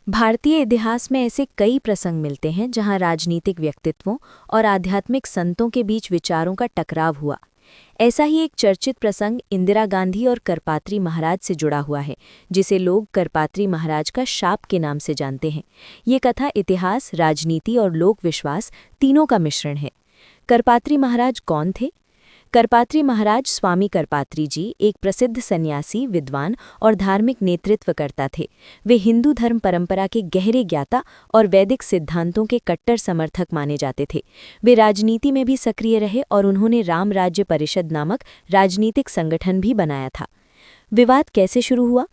भारतीय इतिहास में ऐसे कई प्रसंग मिलते हैं जहां राजनीतिक व्यक्तित्वों और आध्यात्मिक संतों के बीच विचारों का टकराव हुआ। ऐसा ही एक चर्चित प्रसंग इंदिरा गांधी और करपात्री महाराज से जुड़ा हुआ है, जिसे लोग करपात्री महाराज का शाप के नाम से जानते हैं। ये कथा इतिहास, राजनीति और लोक विश्वास तीनों का मिश्रण है। करपात्री महाराज कौन थे? करपात्री महाराज स्वामी करपात्री जी एक प्रसिद्ध सन्यासी, विद्वान और धार्मिक नेतृत्वकर्ता थे। वे हिंदू धर्म परंपरा के गहरे ज्ञाता और वैदिक सिद्धांतों के कट्टर समर्थक माने जाते थे। वे राजनीति में भी सक्रिय रहे और उन्होंने राम राज्य परिषद नामक राजनीतिक संगठन भी बनाया था। विवाद कैसे शुरू हुआ?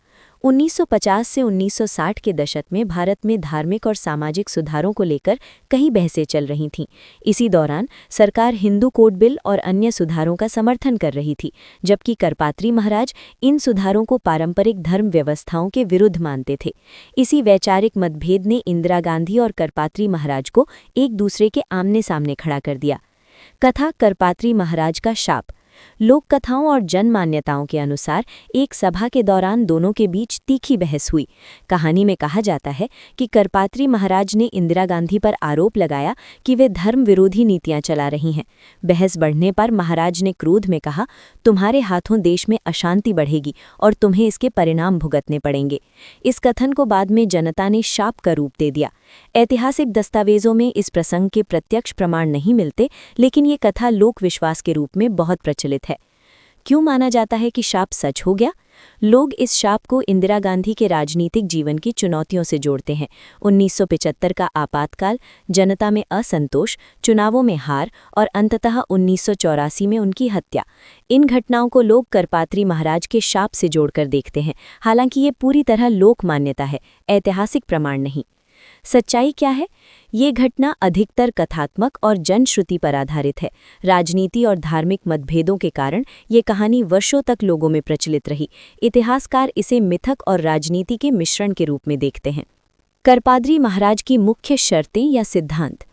1950 से 1960 के दशक में भारत में धार्मिक और सामाजिक सुधारों को लेकर कई बहसें चल रही थीं। इसी दौरान सरकार हिंदू कोड बिल और अन्य सुधारों का समर्थन कर रही थी, जबकि करपात्री महाराज इन सुधारों को पारंपरिक धर्म व्यवस्थाओं के विरुद्ध मानते थे। इसी वैचारिक मतभेद ने इंदिरा गांधी और करपात्री महाराज को एक दूसरे के आमने सामने खड़ा कर दिया। कथा करपात्री महाराज का शाप। लोक कथाओं और जन मान्यताओं के अनुसार एक सभा के दौरान दोनों के बीच तीखी बहस हुई। कहानी में कहा जाता है कि करपात्री महाराज ने इंदिरा गांधी पर आरोप लगाया कि वे धर्म विरोधी नीतियां चला रही हैं। बहस बढ़ने पर महाराज ने क्रोध में कहा, तुम्हारे हाथों देश में अशांति बढ़ेगी और तुम्हें इसके परिणाम भुगतने पड़ेंगे। इस कथन को बाद में जनता ने शाप का रूप दे दिया। ऐतिहासिक दस्तावेजों में इस प्रसंग के प्रत्यक्ष प्रमाण नहीं मिलते, लेकिन ये कथा लोक विश्वास के रूप में बहुत प्रचलित है। क्यों माना जाता है कि शाप सच हो गया? लोग इस शाप को इंदिरा गांधी के राजनीतिक जीवन की चुनौतियों से जोड़ते हैं। 1975 का आपातकाल, जनता में असंतोष, चुनावों में हार और अंततः 1984 में उनकी हत्या। इन घटनाओं को लोग करपात्री महाराज के शाप से जोड़कर देखते हैं, हालांकि ये पूरी तरह लोक मान्यता है, ऐतिहासिक प्रमाण नहीं। सच्चाई क्या है? ये घटना अधिकतर कथात्मक और जनश्रुति पर आधारित है। राजनीति और धार्मिक मतभेदों के कारण ये कहानी वर्षों तक लोगों में प्रचलित रही। इतिहासकार इसे मिथक और राजनीति के मिश्रण के रूप में देखते हैं। करपात्री महाराज की मुख्य शर्तें या सिद्धांत।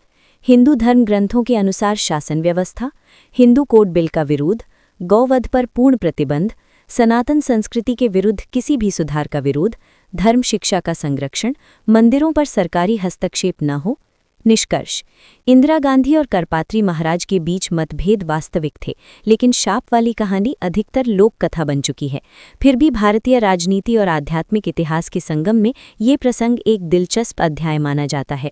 हिंदू धर्म ग्रंथों के अनुसार शासन व्यवस्था, हिंदू कोड बिल का विरोध, गौवध पर पूर्ण प्रतिबंध, सनातन संस्कृति के विरुद्ध किसी भी सुधार का विरोध, धर्म शिक्षा का संरक्षण, मंदिरों पर सरकारी हस्तक्षेप न हो। निष्कर्ष: इंदिरा गांधी और करपात्री महाराज के बीच मतभेद वास्तविक थे, लेकिन शाप वाली कहानी अधिकतर लोक कथा बन चुकी है। फिर भी भारतीय राजनीति और आध्यात्मिक इतिहास के संगम में ये प्रसंग एक दिलचस्प अध्याय माना जाता है।